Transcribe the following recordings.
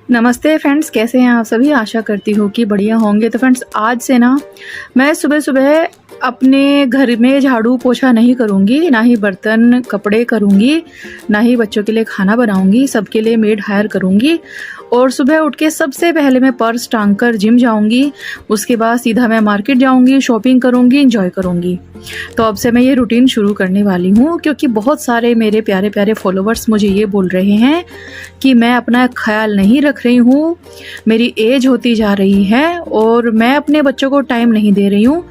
नमस्ते फ्रेंड्स, कैसे हैं आप सभी। आशा करती हूँ कि बढ़िया होंगे। तो फ्रेंड्स, आज से ना मैं सुबह सुबह अपने घर में झाड़ू पोछा नहीं करूँगी, ना ही बर्तन कपड़े करूँगी, ना ही बच्चों के लिए खाना बनाऊँगी। सबके लिए मेड हायर करूँगी और सुबह उठ के सबसे पहले मैं पर्स टांग कर जिम जाऊँगी। उसके बाद सीधा मैं मार्केट जाऊँगी, शॉपिंग करूँगी, इंजॉय करूँगी। तो अब से मैं ये रूटीन शुरू करने वाली हूँ, क्योंकि बहुत सारे मेरे प्यारे प्यारे फॉलोवर्स मुझे ये बोल रहे हैं कि मैं अपना ख्याल नहीं रख रही हूँ, मेरी एज होती जा रही है और मैं अपने बच्चों को टाइम नहीं दे रही हूँ,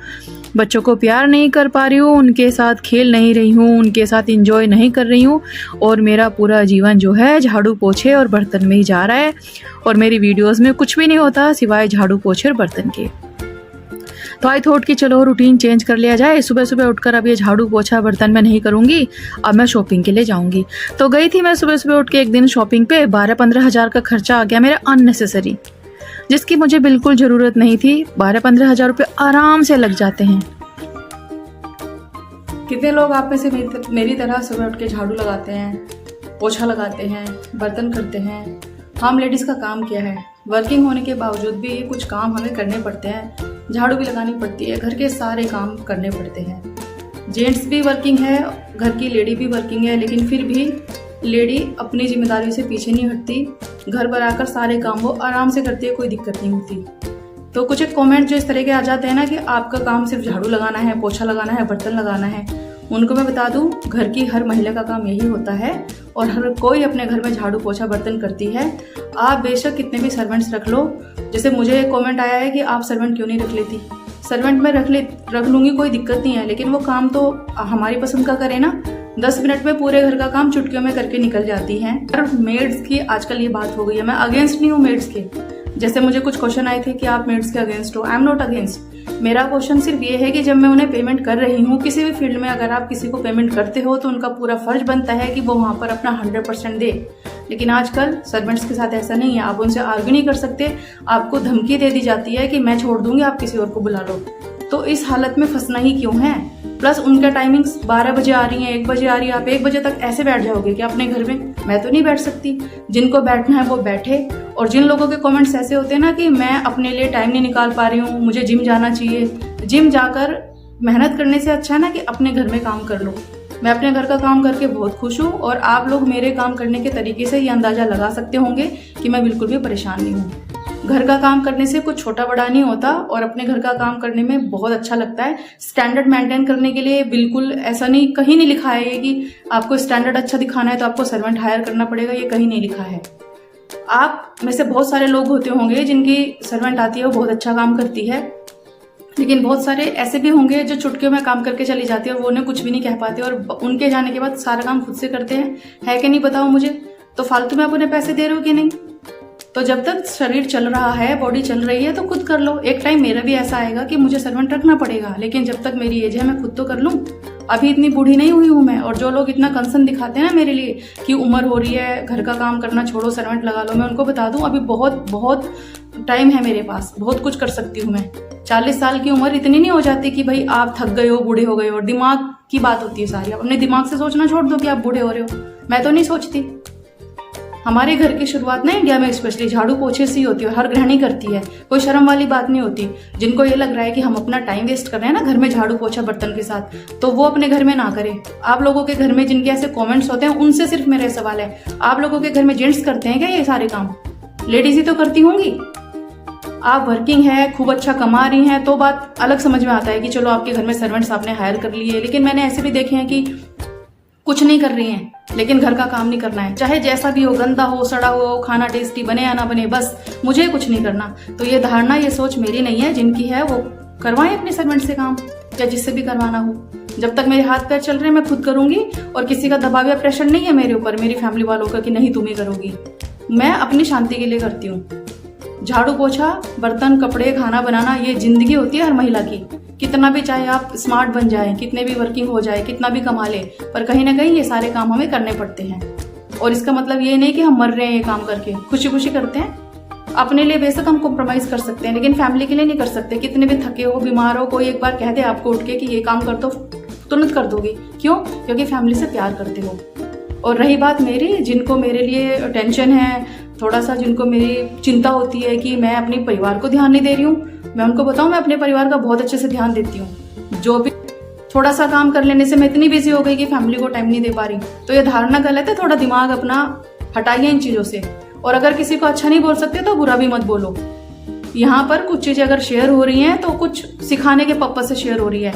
बच्चों को प्यार नहीं कर पा रही हूँ, उनके साथ खेल नहीं रही हूँ, उनके साथ इंजॉय नहीं कर रही हूँ और मेरा पूरा जीवन जो है झाड़ू पोछे और बर्तन में ही जा रहा है और मेरी वीडियोस में कुछ भी नहीं होता सिवाय झाड़ू पोछे और बर्तन के। तो आई थॉट कि चलो रूटीन चेंज कर लिया जाए। सुबह सुबह उठकर अब ये झाड़ू पोछा बर्तन में नहीं करूँगी, अब मैं शॉपिंग के लिए जाऊँगी। तो गई थी मैं सुबह सुबह उठ के एक दिन शॉपिंग पे। 12-15 हज़ार का खर्चा आ गया मेरा अननेसेसरी, जिसकी मुझे बिल्कुल ज़रूरत नहीं थी। 12-15 हज़ार रुपये आराम से लग जाते हैं। कितने लोग आप में से मेरी तरह सुबह उठ के झाड़ू लगाते हैं, पोछा लगाते हैं, बर्तन करते हैं। हम लेडीज़ का काम क्या है, वर्किंग होने के बावजूद भी कुछ काम हमें करने पड़ते हैं। झाड़ू भी लगानी पड़ती है, घर के सारे काम करने पड़ते हैं। जेंट्स भी वर्किंग है, घर की लेडी भी वर्किंग है, लेकिन फिर भी लेडी अपनी जिम्मेदारी से पीछे नहीं हटती। घर पर आकर सारे काम वो आराम से करती है, कोई दिक्कत नहीं होती। तो कुछ एक कमेंट जो इस तरह के आ जाते हैं ना कि आपका काम सिर्फ झाड़ू लगाना है, पोछा लगाना है, बर्तन लगाना है, उनको मैं बता दूं घर की हर महिला का काम यही होता है और हर कोई अपने घर में झाड़ू पोछा बर्तन करती है। आप बेशक कितने भी सर्वेंट्स रख लो। जैसे मुझे एक कमेंट आया है कि आप सर्वेंट क्यों नहीं रख लेती। सर्वेंट में रख लूँगी, कोई दिक्कत नहीं है, लेकिन वो काम तो हमारी पसंद का करे ना। 10 मिनट में पूरे घर का काम चुटकियों में करके निकल जाती हैं। और मेड्स की आजकल ये बात हो गई है। मैं अगेंस्ट नहीं हूँ मेड्स के। जैसे मुझे कुछ क्वेश्चन आए थे कि आप मेड्स के अगेंस्ट हो। I am not against. मेरा क्वेश्चन सिर्फ ये है कि जब मैं उन्हें पेमेंट कर रही हूँ, किसी भी फील्ड में अगर आप किसी को पेमेंट करते हो तो उनका पूरा फर्ज बनता है कि वो वहाँ पर अपना 100% दे। लेकिन आजकल सर्वेंट्स के साथ ऐसा नहीं है। आप उनसे आर्ग्यू नहीं कर सकते, आपको धमकी दे दी जाती है कि मैं छोड़ दूंगी, आप किसी और को बुला लो। तो इस हालत में फंसना ही क्यों है। प्लस उनका टाइमिंग्स 12 बजे आ रही है, 1 बजे आ रही है, आप 1 बजे तक ऐसे बैठ जाओगे कि अपने घर में। मैं तो नहीं बैठ सकती। जिनको बैठना है वो बैठे। और जिन लोगों के कमेंट्स ऐसे होते हैं ना कि मैं अपने लिए टाइम नहीं निकाल पा रही हूँ, मुझे जिम जाना चाहिए, जिम जाकर मेहनत करने से अच्छा है ना कि अपने घर में काम कर लो। मैं अपने घर का काम करके बहुत खुश हूँ और आप लोग मेरे काम करने के तरीके से ये अंदाजा लगा सकते होंगे कि मैं बिल्कुल भी परेशान नहीं हूँ। घर का काम करने से कुछ छोटा बड़ा नहीं होता और अपने घर का काम करने में बहुत अच्छा लगता है। स्टैंडर्ड मेंटेन करने के लिए बिल्कुल ऐसा नहीं, कहीं नहीं लिखा है कि आपको स्टैंडर्ड अच्छा दिखाना है तो आपको सर्वेंट हायर करना पड़ेगा, ये कहीं नहीं लिखा है। आप में से बहुत सारे लोग होते होंगे जिनकी सर्वेंट आती है, वो बहुत अच्छा काम करती है, लेकिन बहुत सारे ऐसे भी होंगे जो चुटकियों में काम करके चली जाती है और वो उन्हें कुछ भी नहीं कह पाते और उनके जाने के बाद सारा काम खुद से करते हैं। है कि नहीं बताओ मुझे। तो फालतू में आप उन्हें पैसे दे रहे हो कि नहीं। तो जब तक शरीर चल रहा है, बॉडी चल रही है, तो खुद कर लो। एक टाइम मेरा भी ऐसा आएगा कि मुझे सर्वेंट रखना पड़ेगा, लेकिन जब तक मेरी एज है मैं खुद तो कर लूँ। अभी इतनी बूढ़ी नहीं हुई हूँ मैं। और जो लोग इतना कंसर्न दिखाते हैं ना मेरे लिए कि उम्र हो रही है, घर का काम करना छोड़ो, सर्वेंट लगा लो, मैं उनको बता दूं अभी बहुत बहुत टाइम है मेरे पास, बहुत कुछ कर सकती हूँ मैं। 40 साल की उम्र इतनी नहीं हो जाती कि भाई आप थक गए हो, बूढ़े हो गए हो। दिमाग की बात होती है सारी। आप अपने दिमाग से सोचना छोड़ दो कि आप बूढ़े हो रहे हो। मैं तो नहीं सोचती। हमारे घर की शुरुआत ना इंडिया में स्पेशली झाड़ू पोछे से ही होती है और हर गृहिणी करती है। कोई शर्म वाली बात नहीं होती। जिनको ये लग रहा है कि हम अपना टाइम वेस्ट कर रहे हैं ना घर में झाड़ू पोछा बर्तन के साथ, तो वो अपने घर में ना करें। आप लोगों के घर में जिनके ऐसे कमेंट्स होते हैं उनसे सिर्फ मेरा सवाल है, आप लोगों के घर में जेंट्स करते हैं क्या ये सारे काम? लेडीज ही तो करती होंगी। आप वर्किंग है, खूब अच्छा कमा रही हैं तो बात अलग समझ में आता है कि चलो आपके घर में सर्वेंट्स आपने हायर कर लिए। लेकिन मैंने ऐसे भी देखे हैं कि कुछ नहीं कर रही हैं लेकिन घर का काम नहीं करना है, चाहे जैसा भी हो, गंदा हो, सड़ा हो, खाना टेस्टी बने या ना बने, बस मुझे कुछ नहीं करना। तो ये धारणा, ये सोच मेरी नहीं है। जिनकी है वो करवाएं अपने सर्वेंट से काम या जिससे भी करवाना हो। जब तक मेरे हाथ पैर चल रहे हैं मैं खुद करूंगी और किसी का दबाव या प्रेशर नहीं है मेरे ऊपर, मेरी फैमिली वालों का कि नहीं तुम ही करोगी। मैं अपनी शांति के लिए करती हूँ। झाड़ू पोछा, बर्तन, कपड़े, खाना बनाना, ये जिंदगी होती है हर महिला की। कितना भी चाहे आप स्मार्ट बन जाए, कितने भी वर्किंग हो जाए, कितना भी कमा ले, पर कहीं ना कहीं ये सारे काम हमें करने पड़ते हैं। और इसका मतलब ये नहीं कि हम मर रहे हैं ये काम करके, खुशी खुशी करते हैं। अपने लिए बेशक हम कॉम्प्रोमाइज कर सकते हैं, लेकिन फैमिली के लिए नहीं कर सकते। कितने भी थके हो, बीमार हो, कोई एक बार कह दे आपको उठ के कि ये काम कर दो, तुरंत कर दोगे। क्यों? क्योंकि फैमिली से प्यार करते हो। और रही बात मेरी, जिनको मेरे लिए टेंशन है, थोड़ा सा जिनको मेरी चिंता होती है कि मैं अपने परिवार को ध्यान नहीं दे रही हूँ, मैं उनको बताऊँ मैं अपने परिवार का बहुत अच्छे से ध्यान देती हूँ। जो भी थोड़ा सा काम कर लेने से मैं इतनी बिजी हो गई कि फैमिली को टाइम नहीं दे पा रही। तो ये धारणा गलत है, थोड़ा दिमाग अपना हटाइए इन चीज़ों से। और अगर किसी को अच्छा नहीं बोल सकते तो बुरा भी मत बोलो। यहाँ पर कुछ चीज़ें अगर शेयर हो रही हैं तो कुछ सिखाने के पर्पज से शेयर हो रही है।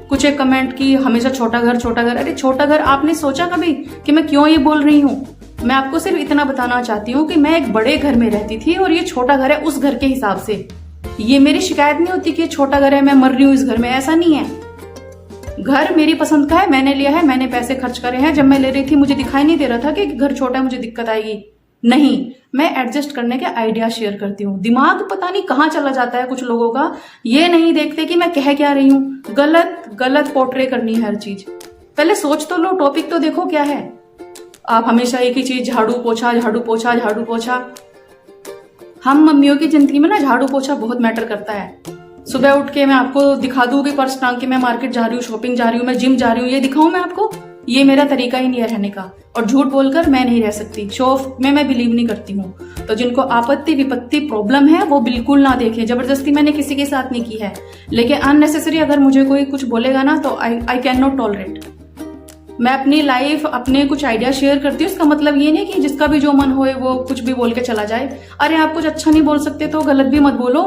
कुछ एक कमेंट की हमेशा छोटा घर छोटा घर, अरे छोटा घर आपने सोचा कभी कि मैं क्यों ये बोल रही हूँ? मैं आपको सिर्फ इतना बताना चाहती हूँ कि मैं एक बड़े घर में रहती थी और ये छोटा घर है उस घर के हिसाब से। ये मेरी शिकायत नहीं होती कि ये छोटा घर है, मैं मर रही हूँ इस घर में, ऐसा नहीं है। घर मेरी पसंद का है, मैंने लिया है, मैंने पैसे खर्च करे हैं। जब मैं ले रही थी मुझे दिखाई नहीं दे रहा था कि घर छोटा है मुझे दिक्कत आएगी, नहीं, मैं एडजस्ट करने के आइडिया शेयर करती हूँ। दिमाग पता नहीं कहाँ चला जाता है कुछ लोगों का, ये नहीं देखते कि मैं कह क्या रही हूँ। गलत गलत पोर्ट्रे करनी है हर चीज। पहले सोच तो लो, टॉपिक तो देखो क्या है। आप हमेशा एक ही चीज झाड़ू पोछा झाड़ू पोछा झाड़ू पोछा। हम मम्मियों की जिंदगी में ना झाड़ू पोछा बहुत मैटर करता है। सुबह उठ के मैं आपको दिखा दूं कि पर्स टांग के मैं मार्केट जा रही हूँ, शॉपिंग जा रही हूँ, मैं जिम जा रही हूँ, ये दिखाऊं मैं आपको? ये मेरा तरीका ही नहीं है रहने का। और झूठ बोलकर मैं नहीं रह सकती, शो ऑफ में मैं बिलीव नहीं करती हूँ। तो जिनको आपत्ति विपत्ति प्रॉब्लम है वो बिल्कुल ना देखें। जबरदस्ती मैंने किसी के साथ नहीं की है, लेकिन अननेसेसरी अगर मुझे कोई कुछ बोलेगा ना तो आई कैन नॉट टॉलरेट। मैं अपनी लाइफ अपने कुछ आइडिया शेयर करती हूँ। इसका मतलब ये नहीं कि जिसका भी जो मन होए वो कुछ भी बोल के चला जाए। अरे आप कुछ अच्छा नहीं बोल सकते तो गलत भी मत बोलो।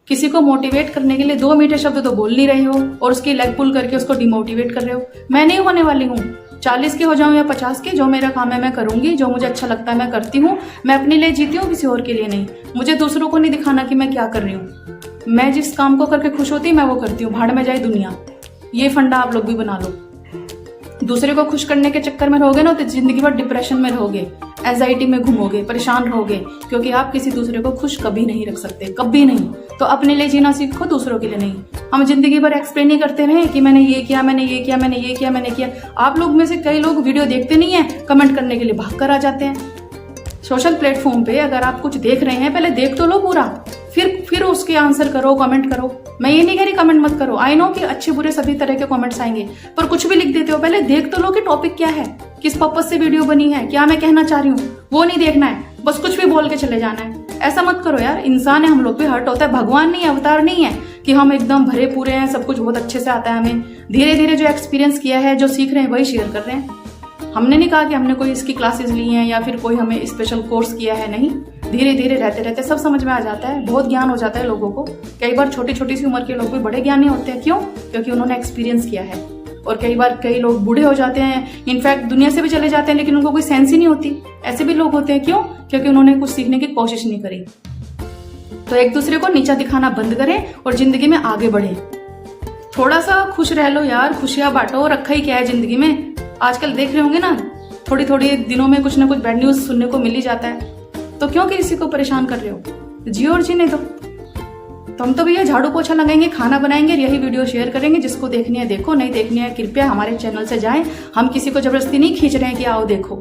किसी को मोटिवेट करने के लिए 2 मीठे शब्द तो बोल नहीं रहे हो और उसकी लेग पुल करके उसको डिमोटिवेट कर रहे हो। मैं नहीं होने वाली हूँ, 40 की हो जाऊं या 50 की, जो मेरा काम है मैं करूंगी, जो मुझे अच्छा लगता है मैं करती हूँ। मैं अपने लिए जीती हूँ, किसी और के लिए नहीं। मुझे दूसरों को नहीं दिखाना कि मैं क्या कर रही हूँ। मैं जिस काम को करके खुश होती मैं वो करती हूँ, भाड़ में जाए दुनिया। ये फंडा आप लोग भी बना लो। दूसरे को खुश करने के चक्कर में रहोगे ना तो जिंदगी भर डिप्रेशन में रहोगे, एंजाइटी में घूमोगे, परेशान रहोगे, क्योंकि आप किसी दूसरे को खुश कभी नहीं रख सकते, कभी नहीं। तो अपने लिए जीना सीखो, दूसरों के लिए नहीं। हम जिंदगी भर एक्सप्लेन ही करते रहे कि मैंने ये किया, मैंने ये किया, मैंने ये किया, मैंने किया। आप लोग में से कई लोग वीडियो देखते नहीं है, कमेंट करने के लिए भाग कर आ जाते हैं। सोशल प्लेटफॉर्म पे अगर आप कुछ देख रहे हैं पहले देख तो लो पूरा, फिर उसके आंसर करो, कमेंट करो। मैं ये नहीं कह रही कमेंट मत करो, आई नो कि अच्छे बुरे सभी तरह के कमेंट्स आएंगे, पर कुछ भी लिख देते हो पहले देख तो लो कि टॉपिक क्या है, किस पर्पज से वीडियो बनी है, क्या मैं कहना चाह रही हूँ, वो नहीं देखना है, बस कुछ भी बोल के चले जाना है। ऐसा मत करो यार, इंसान है, हम लोग भी हर्ट होता है। भगवान नहीं है, अवतार नहीं है कि हम एकदम भरे पूरे हैं, सब कुछ बहुत अच्छे से आता है हमें। धीरे धीरे जो एक्सपीरियंस किया है, जो सीख रहे हैं वही शेयर कर रहे हैं। हमने नहीं कहा कि हमने कोई इसकी क्लासेस ली हैं या फिर कोई हमें स्पेशल कोर्स किया है, नहीं। धीरे धीरे रहते रहते सब समझ में आ जाता है, बहुत ज्ञान हो जाता है लोगों को। कई बार छोटी छोटी सी उम्र के लोग भी बड़े ज्ञानी होते हैं, क्यों? क्योंकि उन्होंने एक्सपीरियंस किया है। और कई बार कई लोग बूढ़े हो जाते हैं, इनफैक्ट दुनिया से भी चले जाते हैं, लेकिन उनको कोई सेंस ही नहीं होती। ऐसे भी लोग होते हैं, क्यों? क्योंकि उन्होंने कुछ सीखने की कोशिश नहीं करी। तो एक दूसरे को नीचा दिखाना बंद करें और जिंदगी में आगे बढ़े। थोड़ा सा खुश रह लो यार, खुशियां बांटो। रखा ही क्या है जिंदगी में? आजकल देख रहे होंगे ना, थोड़ी थोड़ी दिनों में कुछ ना कुछ बैड न्यूज सुनने को मिल ही जाता है। तो क्यों किसी को परेशान कर रहे हो? जियो और जीने दो। तो हम तो भैया झाड़ू पोछा लगाएंगे, खाना बनाएंगे, यही वीडियो शेयर करेंगे। जिसको देखनी है देखो, नहीं देखनी है कृपया हमारे चैनल से जाएं। हम किसी को जबरदस्ती नहीं खींच रहे हैं कि आओ देखो,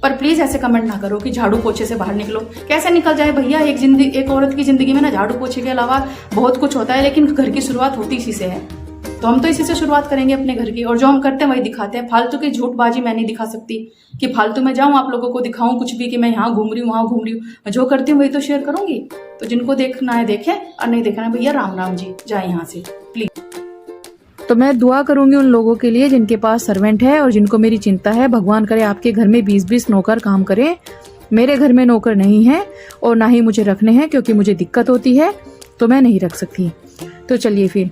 पर प्लीज ऐसे कमेंट ना करो कि झाड़ू पोछे से बाहर निकलो। कैसे निकल जाए भैया? एक औरत की जिंदगी में ना झाड़ू पोछे के अलावा बहुत कुछ होता है, लेकिन घर की शुरुआत होती इसी से है। तो हम तो इसी से शुरुआत करेंगे अपने घर की, और जो हम करते हैं वही दिखाते हैं। फालतू की झूठबाजी मैं नहीं दिखा सकती कि फालतू में जाऊं आप लोगों को दिखाऊं कुछ भी कि मैं यहाँ घूम रही हूँ वहां घूम रही हूँ। मैं जो करती हूँ वही तो शेयर करूंगी। तो जिनको देखना है देखें, और नहीं देखना है भैया राम राम जी, जाए यहाँ से प्लीज। तो मैं दुआ करूंगी उन लोगों के लिए जिनके पास सर्वेंट है और जिनको मेरी चिंता है। भगवान करे आपके घर में 20-20 नौकर काम करें। मेरे घर में नौकर नहीं है और ना ही मुझे रखने हैं, क्योंकि मुझे दिक्कत होती है तो मैं नहीं रख सकती। तो चलिए फिर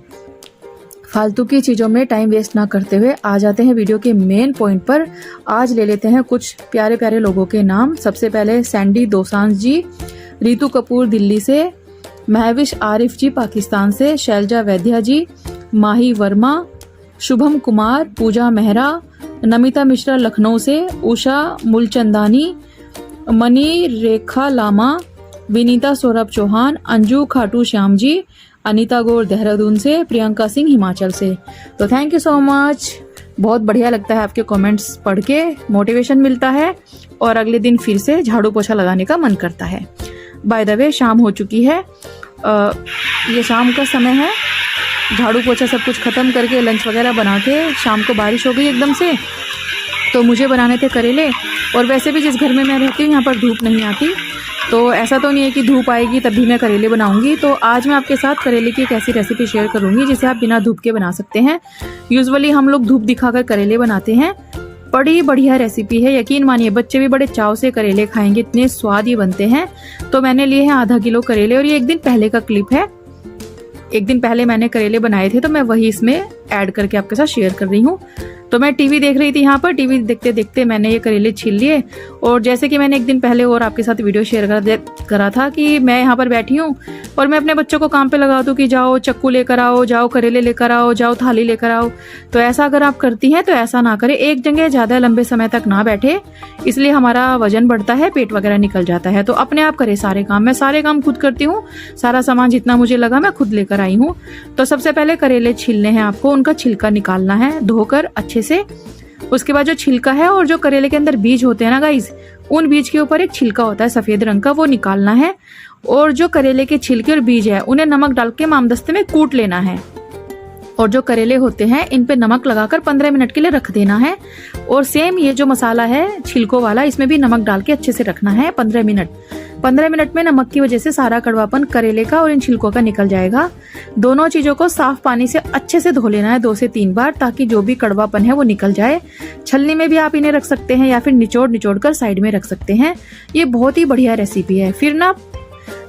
फालतू की चीज़ों में टाइम वेस्ट ना करते हुए आ जाते हैं वीडियो के मेन पॉइंट पर। आज ले लेते हैं कुछ प्यारे प्यारे लोगों के नाम। सबसे पहले सैंडी दोसांझ जी, रितु कपूर दिल्ली से, महविश आरिफ जी पाकिस्तान से, शैलजा वैद्या जी, माही वर्मा, शुभम कुमार, पूजा मेहरा, नमिता मिश्रा लखनऊ से, उषा मूलचंदानी, मनी रेखा लामा, विनीता सौरभ चौहान, अंजू खाटू श्याम जी, अनीता गौर देहरादून से, प्रियंका सिंह हिमाचल से। तो थैंक यू सो मच। बहुत बढ़िया लगता है आपके कमेंट्स पढ़ के, मोटिवेशन मिलता है और अगले दिन फिर से झाड़ू पोछा लगाने का मन करता है। बाय द वे शाम हो चुकी है, ये शाम का समय है। झाड़ू पोछा सब कुछ खत्म करके लंच वगैरह बना के, शाम को बारिश हो गई एकदम से, तो मुझे बनाने थे करेले। और वैसे भी जिस घर में मैं रहती हूँ यहाँ पर धूप नहीं आती, तो ऐसा तो नहीं है कि धूप आएगी तभी मैं करेले बनाऊंगी। तो आज मैं आपके साथ करेले की एक ऐसी रेसिपी शेयर करूंगी जिसे आप बिना धूप के बना सकते हैं। यूजुअली हम लोग धूप दिखाकर करेले बनाते हैं। बड़ी बढ़िया रेसिपी है, यकीन मानिए बच्चे भी बड़े चाव से करेले खाएंगे, इतने स्वाद ये बनते हैं। तो मैंने लिए हैं आधा किलो करेले और ये एक दिन पहले का क्लिप है। एक दिन पहले मैंने करेले बनाए थे तो मैं वही इसमें ऐड करके आपके साथ शेयर कर रही हूँ। तो मैं टीवी देख रही थी, यहाँ पर टीवी देखते देखते मैंने ये करेले छील लिए। और जैसे कि मैंने एक दिन पहले और आपके साथ वीडियो शेयर करा था कि मैं यहाँ पर बैठी हूँ और मैं अपने बच्चों को काम पे लगा दूँ कि जाओ चक्कू लेकर आओ, जाओ करेले लेकर आओ, जाओ थाली लेकर आओ। तो ऐसा अगर आप करती हैं तो ऐसा ना करें, एक जगह ज़्यादा लंबे समय तक ना बैठे, इसलिए हमारा वजन बढ़ता है, पेट वगैरह निकल जाता है। तो अपने आप करें सारे काम। मैं सारे काम खुद करती हूँ, सारा सामान जितना मुझे लगा मैं खुद लेकर आई हूँ। तो सबसे पहले करेले छीलने हैं आपको, उनका छिलका निकालना है धोकर अच्छे से। उसके बाद जो छिलका है और जो करेले के अंदर बीज होते हैं ना गाइस, उन बीज के ऊपर एक छिलका होता है सफेद रंग का, वो निकालना है। और जो करेले के छिलके और बीज है उन्हें नमक डाल के मामदस्ते में कूट लेना है। और जो करेले होते हैं इन पे नमक लगाकर 15 मिनट के लिए रख देना है। और सेम ये जो मसाला है छिलकों वाला, इसमें भी नमक डाल के अच्छे से रखना है 15 मिनट। 15 मिनट में नमक की वजह से सारा कड़वापन करेले का और इन छिलकों का निकल जाएगा। दोनों चीजों को साफ पानी से अच्छे से धो लेना है 2 से 3 बार, ताकि जो भी कड़वापन है वो निकल जाए। छलनी में भी आप इन्हें रख सकते हैं या फिर निचोड़ कर साइड में रख सकते हैं। ये बहुत ही बढ़िया रेसिपी है। फिर ना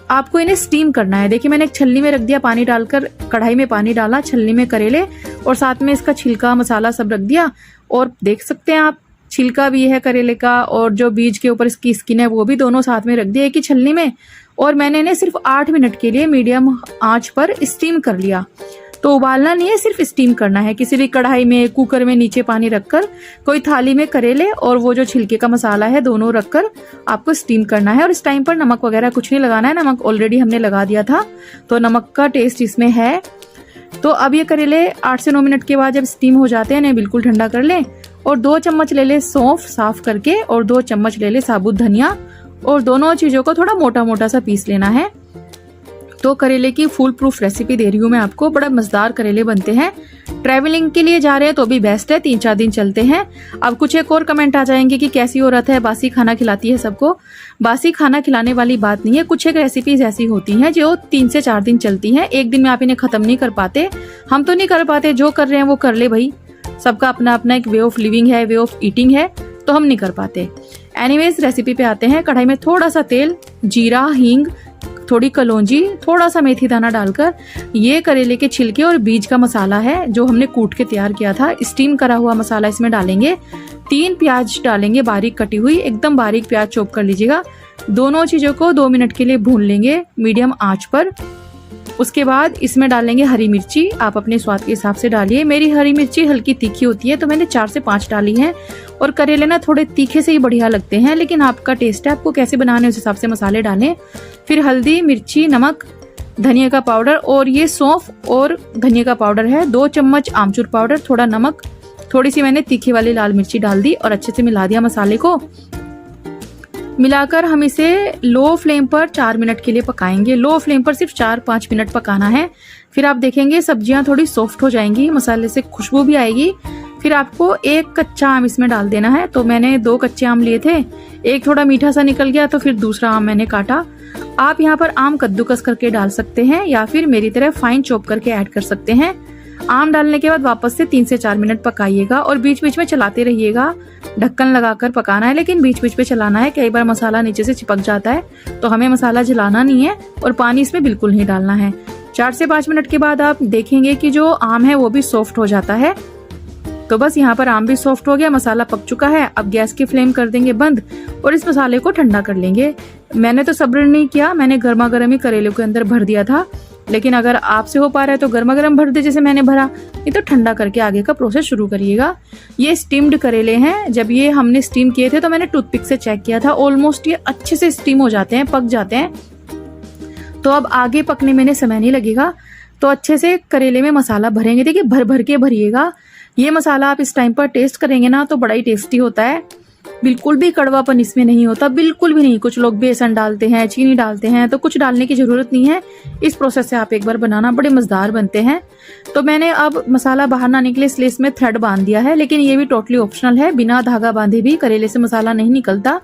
आपको इन्हें स्टीम करना है। देखिए मैंने एक छलनी में रख दिया, पानी डालकर कढ़ाई में पानी डाला, छलनी में करेले और साथ में इसका छिलका मसाला सब रख दिया। और देख सकते हैं आप छिलका भी है करेले का और जो बीज के ऊपर इसकी स्किन है वो भी दोनों साथ में रख दिया एक ही छलनी में। और मैंने इन्हें सिर्फ 8 मिनट के लिए मीडियम आंच पर स्टीम कर लिया। तो उबालना नहीं है, सिर्फ स्टीम करना है। किसी भी कढ़ाई में, कुकर में नीचे पानी रखकर कोई थाली में करेले और वो जो छिलके का मसाला है दोनों रखकर आपको स्टीम करना है। और इस टाइम पर नमक वगैरह कुछ नहीं लगाना है, नमक ऑलरेडी हमने लगा दिया था तो नमक का टेस्ट इसमें है। तो अब ये करेले 8 से 9 मिनट के बाद जब स्टीम हो जाते हैं इन्हें बिल्कुल ठंडा कर लें। और 2 चम्मच ले ले सौंफ साफ करके और 2 चम्मच ले ले साबुत धनिया, और दोनों चीजों को थोड़ा मोटा मोटा सा पीस लेना है। तो करेले की फुल प्रूफ रेसिपी दे रही हूँ मैं आपको। बड़ा मजेदार करेले बनते हैं। ट्रैवलिंग के लिए जा रहे हैं तो भी बेस्ट है, 3-4 दिन चलते हैं। अब कुछ एक और कमेंट आ जाएंगे कि कैसी औरत है बासी खाना खिलाती है सबको। बासी खाना खिलाने वाली बात नहीं है। कुछ एक रेसिपीज ऐसी होती हैं जो 3 से 4 दिन चलती हैं। एक दिन में आप इन्हें खत्म नहीं कर पाते, हम तो नहीं कर पाते। जो कर रहे हैं वो कर ले भाई, सबका अपना अपना एक वे ऑफ लिविंग है, वे ऑफ ईटिंग है, तो हम नहीं कर पाते। एनीवेज रेसिपी पे आते हैं। कढ़ाई में थोड़ा सा तेल, जीरा, हींग, थोड़ी कलौंजी, थोड़ा सा मेथी दाना डालकर ये करेले के छिलके और बीज का मसाला है जो हमने कूट के तैयार किया था, स्टीम करा हुआ मसाला इसमें डालेंगे। 3 प्याज डालेंगे बारीक कटी हुई, एकदम बारीक प्याज चॉप कर लीजिएगा। दोनों चीजों को 2 मिनट के लिए भून लेंगे मीडियम आंच पर। उसके बाद इसमें डालेंगे हरी मिर्ची, आप अपने स्वाद के हिसाब से डालिए। मेरी हरी मिर्ची हल्की तीखी होती है तो मैंने 4 से 5 डाली हैं। और करेले ना थोड़े तीखे से ही बढ़िया लगते हैं, लेकिन आपका टेस्ट है, आपको कैसे बनाने उस हिसाब से मसाले डालें। फिर हल्दी, मिर्ची, नमक, धनिया का पाउडर, और ये सौंफ और धनिया का पाउडर है। 2 चम्मच आमचूर पाउडर, थोड़ा नमक, थोड़ी सी मैंने तीखी वाली लाल मिर्ची डाल दी और अच्छे से मिला दिया मसाले को। मिलाकर हम इसे लो फ्लेम पर 4 मिनट के लिए पकाएंगे। लो फ्लेम पर सिर्फ 4-5 मिनट पकाना है। फिर आप देखेंगे सब्जियां थोड़ी सॉफ्ट हो जाएंगी, मसाले से खुशबू भी आएगी। फिर आपको 1 कच्चा आम इसमें डाल देना है। तो मैंने 2 कच्चे आम लिए थे, एक थोड़ा मीठा सा निकल गया तो फिर दूसरा आम मैंने काटा। आप यहाँ पर आम कद्दूकस करके डाल सकते हैं या फिर मेरी तरह फाइन चॉप करके ऐड कर सकते हैं। आम डालने के बाद वापस से 3 से 4 मिनट पकाइएगा और बीच बीच में चलाते रहिएगा। ढक्कन लगाकर पकाना है, लेकिन बीच बीच में चलाना है। कई बार मसाला नीचे से चिपक जाता है तो हमें मसाला जलाना नहीं है और पानी इसमें बिल्कुल नहीं डालना है। 4 से 5 मिनट के बाद आप देखेंगे कि जो आम है वो भी सॉफ्ट हो जाता है। तो बस यहाँ पर आम भी सॉफ्ट हो गया, मसाला पक चुका है। अब गैस की फ्लेम कर देंगे बंद और इस मसाले को ठंडा कर लेंगे। मैंने तो सब्र नहीं किया, मैंने गर्मा गर्म ही करेले के अंदर भर दिया था। लेकिन अगर आपसे हो पा रहा है तो गर्मा गर्म भर दे जैसे मैंने भरा, नहीं तो ठंडा करके आगे का प्रोसेस शुरू करिएगा। ये स्टीम्ड करेले हैं। जब ये हमने स्टीम किए थे तो मैंने टूथपिक से चेक किया था, ऑलमोस्ट ये अच्छे से स्टीम हो जाते हैं, पक जाते हैं। तो अब आगे पकने में समय नहीं लगेगा। तो अच्छे से करेले में मसाला भरेंगे। देखिए भर भर के भरिएगा। ये मसाला आप इस टाइम पर टेस्ट करेंगे ना तो बड़ा ही टेस्टी होता है। बिल्कुल भी कड़वापन इसमें नहीं होता, बिल्कुल भी नहीं। कुछ लोग बेसन डालते हैं, चीनी डालते हैं, तो कुछ डालने की जरूरत नहीं है। इस प्रोसेस से आप एक बार बनाना, बड़े मजेदार बनते हैं। तो मैंने अब मसाला बाहर ना निकले इसलिए इसमें थ्रेड बांध दिया है, लेकिन ये भी टोटली ऑप्शनल है। बिना धागा बांधे भी करेले से मसाला नहीं निकलता।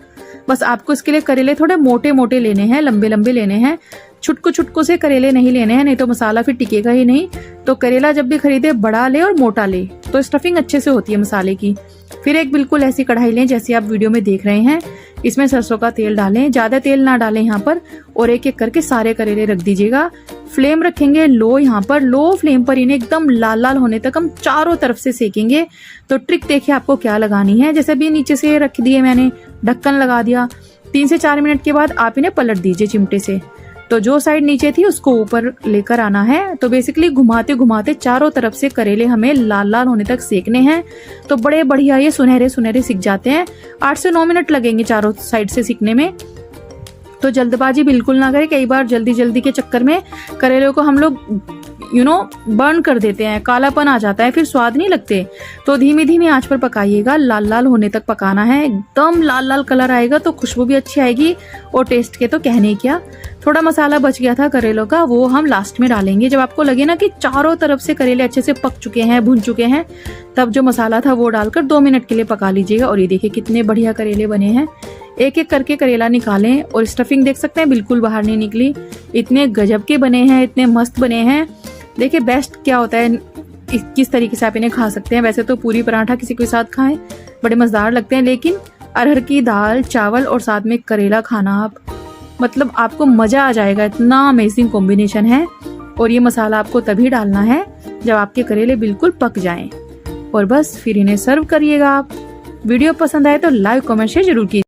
बस आपको इसके लिए करेले थोड़े मोटे मोटे लेने हैं, लंबे लंबे लेने हैं। छुटकू छुटकू से करेले नहीं लेने हैं, नहीं तो मसाला फिर टिकेगा ही नहीं। तो करेला जब भी खरीदे बड़ा ले और मोटा ले, तो स्टफिंग अच्छे से होती है मसाले की। फिर एक बिल्कुल ऐसी कढ़ाई लें जैसी आप वीडियो में देख रहे हैं, इसमें सरसों का तेल डालें, ज्यादा तेल ना डालें यहाँ पर, और एक एक करके सारे करेले रख दीजिएगा। फ्लेम रखेंगे लो, यहाँ पर लो फ्लेम पर इन्हें एकदम लाल लाल होने तक हम चारों तरफ से सेकेंगे। तो ट्रिक देखिए आपको क्या लगानी है। जैसे भी नीचे से रख दिए मैंने, ढक्कन लगा दिया, 3 से 4 मिनट के बाद आप इन्हें पलट दीजिए चिमटे से। तो जो साइड नीचे थी उसको ऊपर लेकर आना है। तो बेसिकली घुमाते घुमाते चारों तरफ से करेले हमें लाल लाल होने तक सेकने हैं। तो बड़े बढ़िया ये सुनहरे सुनहरे सिक जाते हैं। 8 से 9 मिनट लगेंगे चारों साइड से सिकने में। तो जल्दबाजी बिल्कुल ना करें। कई बार जल्दी जल्दी के चक्कर में करेलों को हम लोग बर्न कर देते हैं, कालापन आ जाता है, फिर स्वाद नहीं लगते। तो धीमी धीमी आंच पर पकाइएगा, लाल लाल होने तक पकाना है। एकदम लाल लाल कलर आएगा तो खुशबू भी अच्छी आएगी, और टेस्ट के तो कहने क्या। थोड़ा मसाला बच गया था करेलों का, वो हम लास्ट में डालेंगे। जब आपको लगे ना कि चारों तरफ से करेले अच्छे से पक चुके हैं, भुन चुके हैं, तब जो मसाला था वो डालकर 2 मिनट के लिए पका लीजिएगा। और ये देखिए कितने बढ़िया करेले बने हैं। एक एक करके करेला निकालें, और स्टफिंग देख सकते हैं बिल्कुल बाहर नहीं निकली। इतने गजब के बने हैं, इतने मस्त बने हैं। देखिए बेस्ट क्या होता है, किस तरीके से आप इन्हें खा सकते हैं। वैसे तो पूरी पराठा किसी के साथ खाएं, बड़े मजेदार लगते हैं, लेकिन अरहर की दाल, चावल और साथ में करेला खाना, आप मतलब आपको मजा आ जाएगा। इतना अमेजिंग कॉम्बिनेशन है। और ये मसाला आपको तभी डालना है जब आपके करेले बिल्कुल पक जाएं, और बस फिर इन्हें सर्व करिएगा आप। वीडियो पसंद आए तो लाइक कमेंट शेयर जरूर कीजिए।